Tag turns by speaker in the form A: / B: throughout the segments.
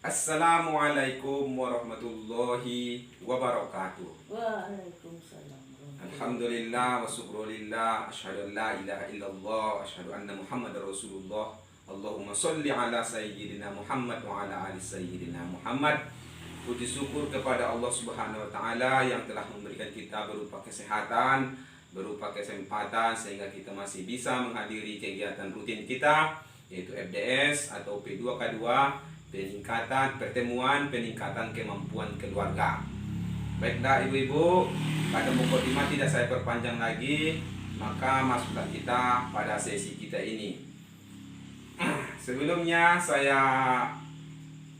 A: Assalamualaikum warahmatullahi wabarakatuh.
B: Waalaikumsalam warahmatullahi
A: Alhamdulillah wa syukrulillah. Asyhadu an la ilaha illallah. Asyhadu anna Muhammadar Rasulullah. Allahumma sholli ala sayyidina Muhammad wa ala ali sayyidina Muhammad. Puji syukur kepada Allah Subhanahu wa taala yang telah memberikan kita berupa kesehatan, berupa kesempatan sehingga kita masih bisa menghadiri kegiatan rutin kita, yaitu FDS atau P2K2, peningkatan kemampuan keluarga. Baiklah ibu-ibu, pada mukadimah tidak saya perpanjang lagi, maka masuklah kita pada sesi kita ini. Sebelumnya saya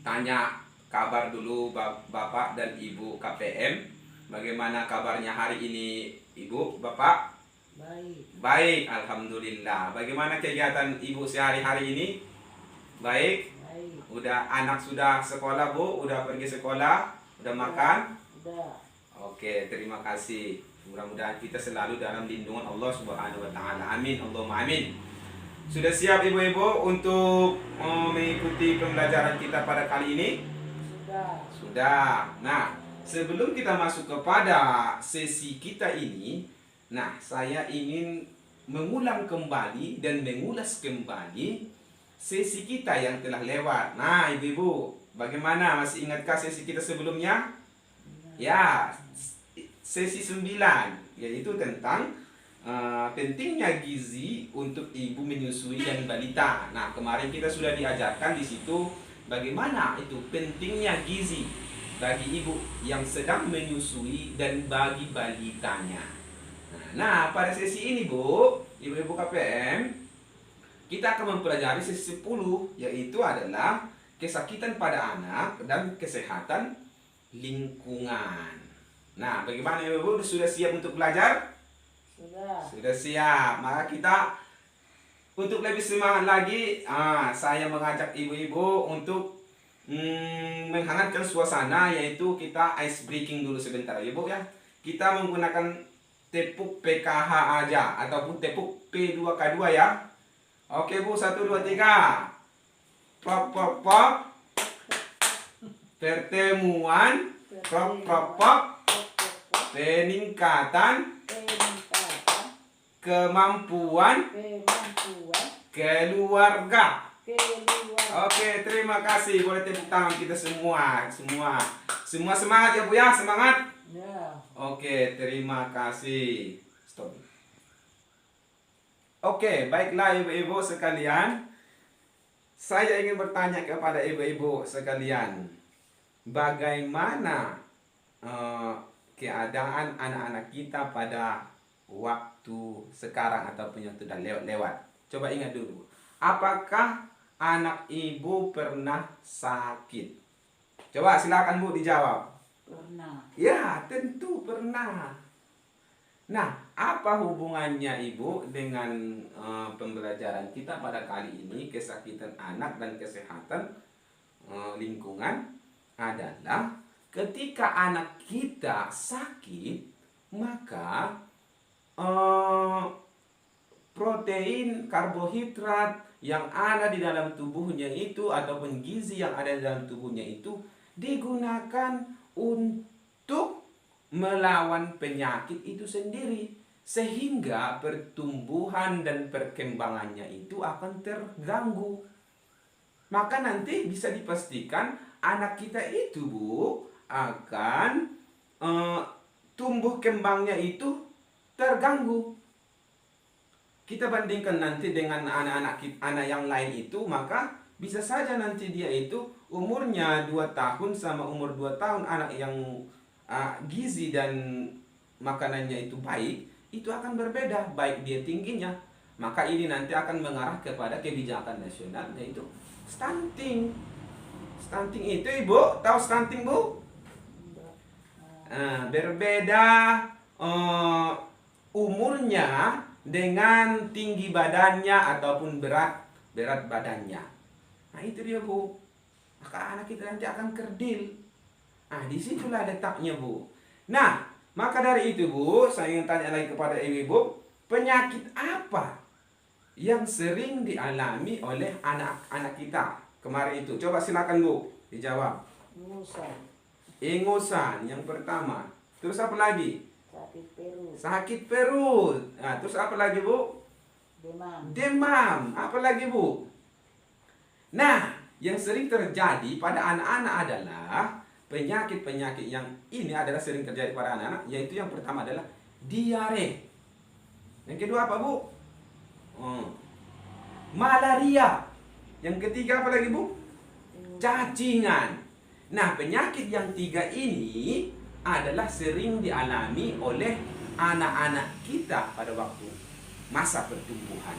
A: tanya kabar dulu Bapak dan Ibu KPM. Bagaimana kabarnya hari ini Ibu, Bapak?
B: Baik.
A: Baik, alhamdulillah. Bagaimana kegiatan Ibu sehari-hari ini? Baik.
B: Baik.
A: Udah anak sudah sekolah Bu? Udah pergi sekolah? Udah makan?
B: Udah.
A: Oke, terima kasih. Mudah-mudahan kita selalu dalam lindungan Allah Subhanahu wa taala. Amin, Allahumma amin. Sudah siap ibu-ibu untuk mengikuti pembelajaran kita pada kali ini?
B: Sudah.
A: Sudah. Nah, sebelum kita masuk kepada sesi kita ini, saya ingin mengulang kembali dan mengulas kembali sesi kita yang telah lewat. Nah, ibu-ibu, bagaimana? Masih ingatkah sesi kita sebelumnya? Ya, sesi 9, yaitu tentang pentingnya gizi untuk ibu menyusui dan balita. Nah, kemarin kita sudah diajarkan di situ bagaimana itu pentingnya gizi bagi ibu yang sedang menyusui dan bagi balitanya. Nah, pada sesi ini Bu, ibu-ibu KPM, kita akan mempelajari sesi 10, yaitu adalah kesakitan pada anak dan kesehatan lingkungan. Nah, bagaimana ibu-ibu, sudah siap untuk belajar?
B: Sudah.
A: Sudah siap. Maka kita untuk lebih semangat lagi, saya mengajak ibu-ibu untuk menghangatkan suasana, yaitu kita ice breaking dulu sebentar ibu ya. Kita menggunakan tepuk PKH aja ataupun tepuk P2K2 ya. Oke Bu, 1, 2, 3. Prop, prop, prop. Pertemuan. Prop, prop, prop. Peningkatan kemampuan keluarga. Oke, terima kasih. Boleh tepuk tangan kita semua. Semua semangat ya Bu ya, semangat.
B: Ya.
A: Oke, terima kasih. Stop. Oke, baiklah ibu-ibu sekalian. Saya ingin bertanya kepada ibu-ibu sekalian, bagaimana keadaan anak-anak kita pada waktu sekarang ataupun yang sudah lewat? Coba ingat dulu. Apakah anak ibu pernah sakit? Coba silakan Bu dijawab.
B: Pernah.
A: Ya, tentu pernah. Nah, apa hubungannya Ibu dengan pembelajaran kita pada kali ini, kesakitan anak dan kesehatan lingkungan? Adalah ketika anak kita sakit, maka protein, karbohidrat yang ada di dalam tubuhnya itu ataupun gizi yang ada di dalam tubuhnya itu digunakan untuk melawan penyakit itu sendiri, sehingga pertumbuhan dan perkembangannya itu akan terganggu. Maka nanti bisa dipastikan anak kita itu Bu akan tumbuh kembangnya itu terganggu. Kita bandingkan nanti dengan anak yang lain itu, maka bisa saja nanti dia itu umurnya 2 tahun sama umur 2 tahun, anak yang gizi dan makanannya itu baik, itu akan berbeda, baik dia tingginya. Maka ini nanti akan mengarah kepada kebijakan nasional, yaitu stunting. Stunting itu Ibu, tahu stunting Bu? Berbeda umurnya dengan tinggi badannya ataupun berat badannya. Nah itu dia Bu, maka anak kita nanti akan kerdil. Disitulah letaknya Bu. Nah, maka dari itu Bu, saya ingin tanya lagi kepada ibu-ibu, penyakit apa yang sering dialami oleh anak-anak kita? kemarin itu? Coba silakan Bu, dijawab.
B: Ingusan.
A: Ingusan yang pertama. Terus apa lagi?
B: Sakit perut.
A: Sakit perut. Nah, terus apa lagi Bu?
B: Demam.
A: Demam. Apa lagi Bu? Nah, yang sering terjadi pada anak-anak adalah penyakit-penyakit yang ini adalah sering terjadi pada anak-anak, yaitu yang pertama adalah diare. Yang kedua apa Bu? Malaria. Yang ketiga apa lagi Bu? Cacingan. Nah, penyakit yang tiga ini adalah sering dialami oleh anak-anak kita pada waktu masa pertumbuhan.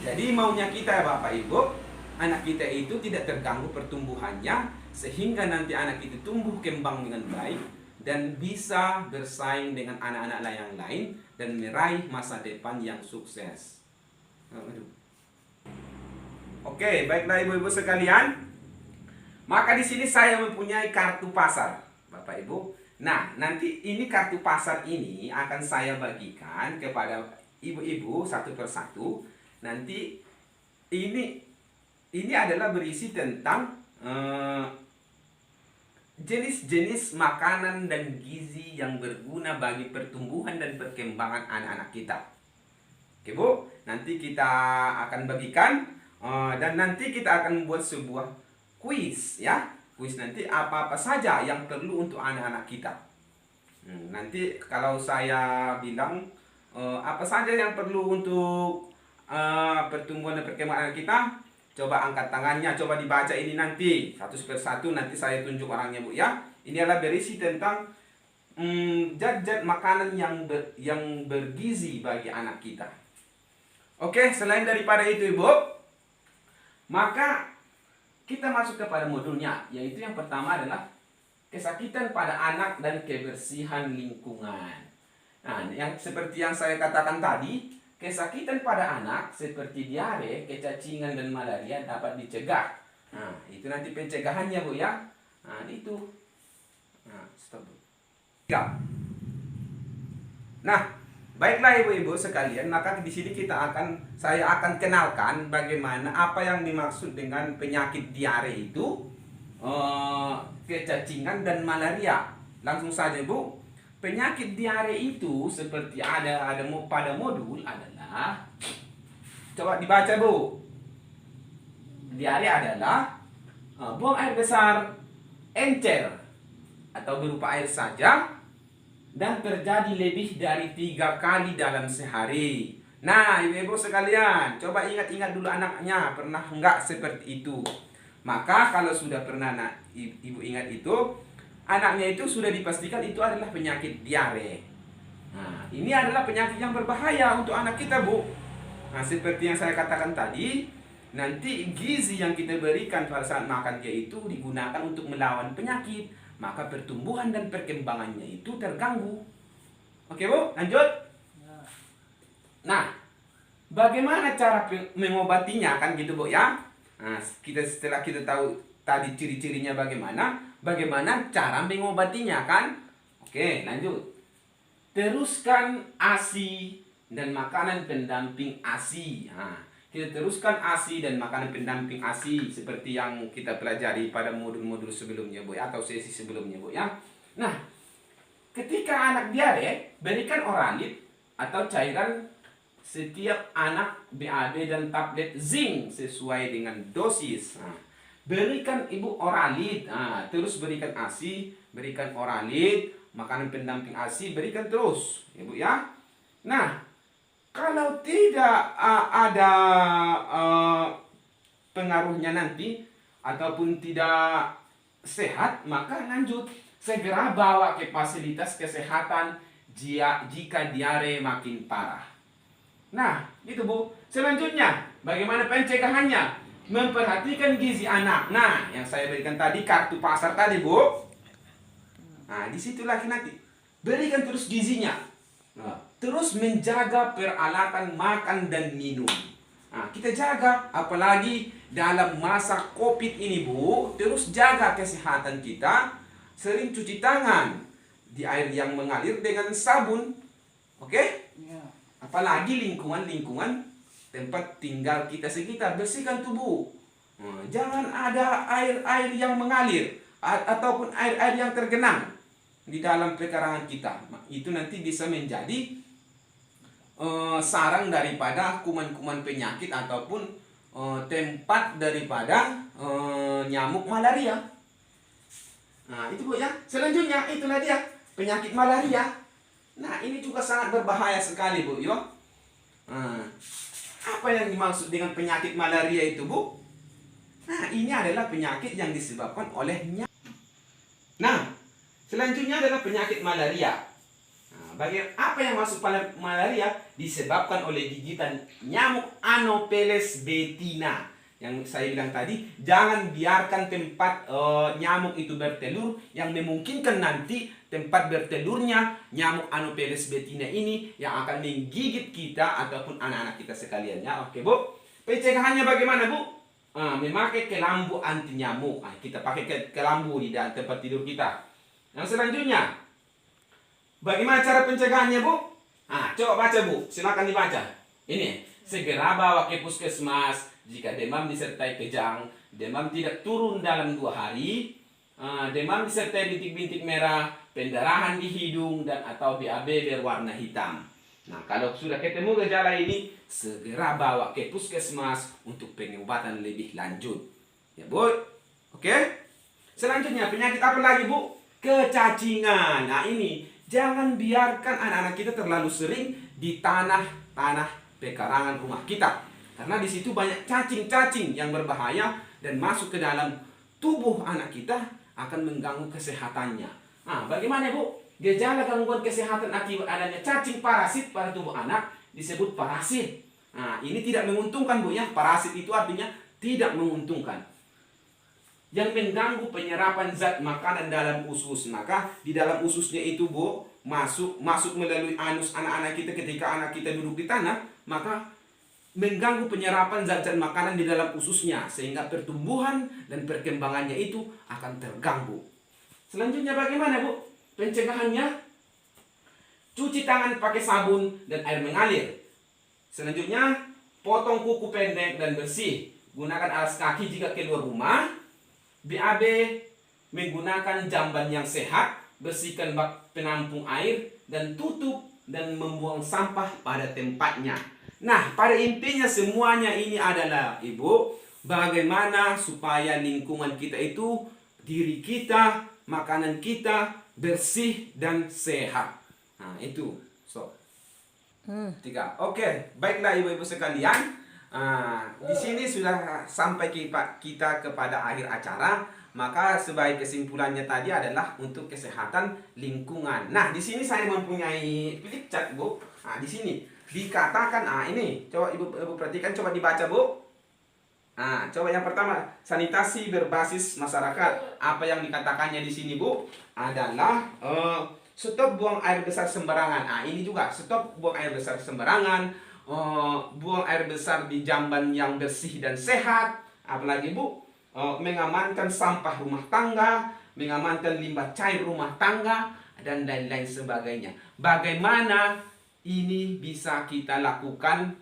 A: Jadi maunya kita ya Bapak Ibu, anak kita itu tidak terganggu pertumbuhannya, sehingga nanti anak itu tumbuh kembang dengan baik dan bisa bersaing dengan anak-anak yang lain dan meraih masa depan yang sukses. Oke, baiklah ibu-ibu sekalian. Maka di sini saya mempunyai kartu pasar, Bapak Ibu. Nah, nanti ini kartu pasar ini akan saya bagikan kepada ibu-ibu satu persatu. Nanti ini adalah berisi tentang jenis-jenis makanan dan gizi yang berguna bagi pertumbuhan dan perkembangan anak-anak kita. Oke Bu, nanti kita akan bagikan dan nanti kita akan membuat sebuah kuis ya. Kuis nanti apa-apa saja yang perlu untuk anak-anak kita. Nanti kalau saya bilang apa saja yang perlu untuk pertumbuhan dan perkembangan kita, coba angkat tangannya, coba dibaca ini nanti satu persatu, nanti saya tunjuk orangnya Bu ya. Ini adalah berisi tentang zat-zat makanan yang bergizi bagi anak kita. Oke, selain daripada itu Ibu, maka kita masuk kepada modulnya, yaitu yang pertama adalah kesakitan pada anak dan kebersihan lingkungan. Nah, yang seperti yang saya katakan tadi, kesakitan pada anak seperti diare, kecacingan dan malaria dapat dicegah. Nah, itu nanti pencegahannya Bu ya. Nah, itu. Nah, stop. Ya. Nah, baiklah ibu-ibu sekalian, maka di sini saya akan kenalkan bagaimana apa yang dimaksud dengan penyakit diare itu, kecacingan dan malaria. Langsung saja Bu. Penyakit diare itu seperti ada pada modul adalah, coba dibaca Bu. Diare adalah buang air besar, encer atau berupa air saja, dan terjadi lebih dari 3 kali dalam sehari. Nah, ibu-ibu sekalian, coba ingat-ingat dulu anaknya pernah enggak seperti itu. Maka kalau sudah pernah ibu ingat itu, anaknya itu sudah dipastikan itu adalah penyakit diare. Nah, ini adalah penyakit yang berbahaya untuk anak kita Bu. Nah, seperti yang saya katakan tadi, nanti gizi yang kita berikan pada saat makan dia itu digunakan untuk melawan penyakit, maka pertumbuhan dan perkembangannya itu terganggu. Oke Bu, lanjut. Nah, bagaimana cara mengobatinya kan gitu Bu ya? Nah, setelah kita tahu tadi ciri-cirinya bagaimana cara mengobatinya kan? Oke, lanjut. Teruskan ASI dan makanan pendamping ASI. Nah, kita teruskan ASI dan makanan pendamping ASI seperti yang kita pelajari pada modul-modul sebelumnya Bu ya, atau sesi sebelumnya Bu ya. Nah, ketika anak diare, berikan oralit atau cairan setiap anak BAB dan tablet zinc sesuai dengan dosis. Nah, berikan ibu oralit, terus berikan ASI, berikan oralit, makanan pendamping ASI, berikan terus ibu ya. Nah, kalau tidak ada pengaruhnya nanti ataupun tidak sehat, maka lanjut segera bawa ke fasilitas kesehatan jika diare makin parah. Nah, gitu Bu. Selanjutnya, bagaimana pencegahannya? Memperhatikan gizi anak. Nah, yang saya berikan tadi kartu pasar tadi Bu. Nah, disitu lagi nanti berikan terus gizinya. Nah, terus menjaga peralatan makan dan minum. Nah, kita jaga, apalagi dalam masa COVID ini Bu, terus jaga kesehatan kita. Sering cuci tangan di air yang mengalir dengan sabun. Oke?
B: Ya.
A: Apalagi lingkungan tempat tinggal kita sekitar, bersihkan tubuh. Jangan ada air-air yang mengalir ataupun air-air yang tergenang di dalam pekarangan kita. Itu nanti bisa menjadi sarang daripada kuman-kuman penyakit ataupun tempat daripada nyamuk malaria. Nah, itu Bu ya. Selanjutnya itulah dia penyakit malaria. Nah, ini juga sangat berbahaya sekali Bu ya. Apa yang dimaksud dengan penyakit malaria itu Bu? Nah, ini adalah penyakit yang disebabkan oleh nyamuk. Nah, selanjutnya adalah penyakit malaria. Apa yang masuk pada malaria? Disebabkan oleh gigitan nyamuk Anopheles betina. Yang saya bilang tadi, jangan biarkan tempat nyamuk itu bertelur, yang memungkinkan nanti tempat bertelurnya nyamuk Anopheles betina ini yang akan menggigit kita ataupun anak-anak kita sekalian ya. Oke Bu, pencegahannya bagaimana Bu? Memakai kelambu anti nyamuk. Kita pakai kelambu di dalam tempat tidur kita. Yang selanjutnya, bagaimana cara pencegahannya Bu? Coba baca Bu, silakan dibaca. Ini, segera bawa ke puskesmas jika demam disertai kejang, demam tidak turun dalam 2 hari, demam disertai bintik-bintik merah, pendarahan di hidung dan atau BAB berwarna hitam. Nah, kalau sudah ketemu gejala ini, segera bawa ke puskesmas untuk pengobatan lebih lanjut. Ya, Bu. Oke? Selanjutnya, penyakit apa lagi, Bu? Kecacingan. Nah, ini jangan biarkan anak-anak kita terlalu sering di tanah pekarangan rumah kita. Karena di situ banyak cacing-cacing yang berbahaya dan masuk ke dalam tubuh anak kita akan mengganggu kesehatannya. Nah, bagaimana, Bu? Gejala gangguan kesehatan akibat adanya cacing parasit pada tubuh anak disebut parasit. Nah, ini tidak menguntungkan Bu ya. Parasit itu artinya tidak menguntungkan. Yang mengganggu penyerapan zat makanan dalam usus. Maka di dalam ususnya itu Bu masuk melalui anus anak-anak kita ketika anak kita duduk di tanah, maka mengganggu penyerapan zat-zat makanan di dalam ususnya sehingga pertumbuhan dan perkembangannya itu akan terganggu. Selanjutnya bagaimana Bu? Pencegahannya, cuci tangan pakai sabun dan air mengalir. Selanjutnya, potong kuku pendek dan bersih. Gunakan alas kaki jika keluar rumah. BAB, menggunakan jamban yang sehat. Bersihkan bak penampung air dan tutup dan membuang sampah pada tempatnya. Nah, pada intinya semuanya ini adalah Ibu, bagaimana supaya lingkungan kita itu, diri kita, makanan kita bersih dan sehat. Nah, itu. So. 3. Oke, baiklah ibu-ibu sekalian. Di sini sudah sampai kita kepada akhir acara. Maka sebagai kesimpulannya tadi adalah untuk kesehatan lingkungan. Nah, di sini saya mempunyai flip chart, Bu. Di sini dikatakan, ini coba ibu perhatikan, coba dibaca, Bu. Coba yang pertama, sanitasi berbasis masyarakat. Apa yang dikatakannya di sini, Bu, adalah stop buang air besar sembarangan. Ini juga stop buang air besar sembarangan, buang air besar di jamban yang bersih dan sehat. Apalagi Bu, mengamankan sampah rumah tangga, mengamankan limbah cair rumah tangga dan lain-lain sebagainya. Bagaimana ini bisa kita lakukan,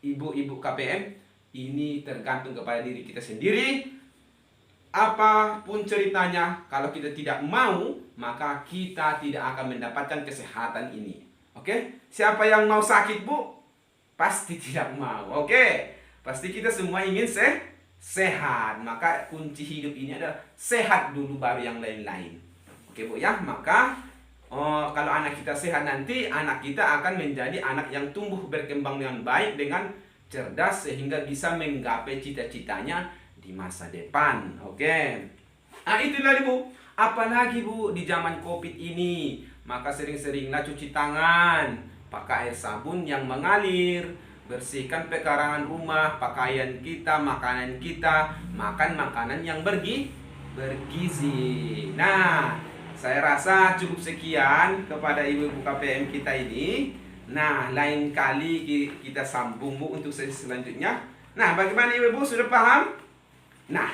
A: ibu-ibu KPM? Ini tergantung kepada diri kita sendiri. Apapun ceritanya, kalau kita tidak mau, maka kita tidak akan mendapatkan kesehatan ini. Oke? Siapa yang mau sakit, Bu? Pasti tidak mau. Oke? Pasti kita semua ingin sehat. Maka kunci hidup ini adalah sehat dulu baru yang lain-lain. Oke, Bu ya? Maka kalau anak kita sehat nanti, anak kita akan menjadi anak yang tumbuh berkembang dengan baik, dengan cerdas, sehingga bisa menggapai cita-citanya di masa depan. Oke. Itulah Bu. Apalagi Bu di zaman Covid ini, maka sering-seringlah cuci tangan, pakai air sabun yang mengalir, bersihkan pekarangan rumah, pakaian kita, makanan kita, makan makanan yang bergizi. Nah, saya rasa cukup sekian kepada ibu-ibu KPM kita ini. Nah, lain kali kita sambung Bu untuk sesi selanjutnya. Nah, bagaimana ibu-ibu, sudah paham? Nah,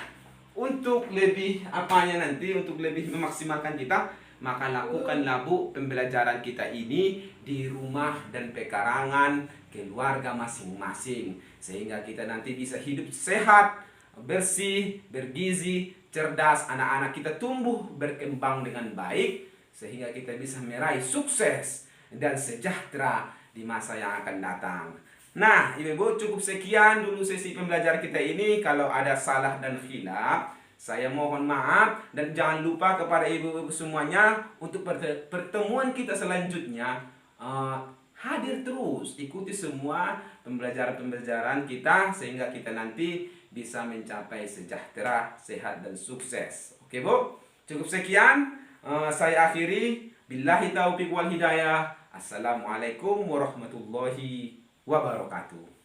A: untuk lebih nanti, untuk lebih memaksimalkan kita, maka lakukanlah Bu pembelajaran kita ini di rumah dan pekarangan keluarga masing-masing, sehingga kita nanti bisa hidup sehat, bersih, bergizi, cerdas, anak-anak kita tumbuh berkembang dengan baik sehingga kita bisa meraih sukses dan sejahtera di masa yang akan datang. Nah, Ibu-ibu, cukup sekian dulu sesi pembelajaran kita ini. Kalau ada salah dan khilaf, saya mohon maaf, dan jangan lupa kepada ibu-ibu semuanya untuk pertemuan kita selanjutnya hadir terus, ikuti semua pembelajaran-pembelajaran kita sehingga kita nanti bisa mencapai sejahtera, sehat dan sukses. Oke, Bu? Cukup sekian. Saya akhiri. Billahi taufiq wal hidayah. Assalamualaikum warahmatullahi wabarakatuh.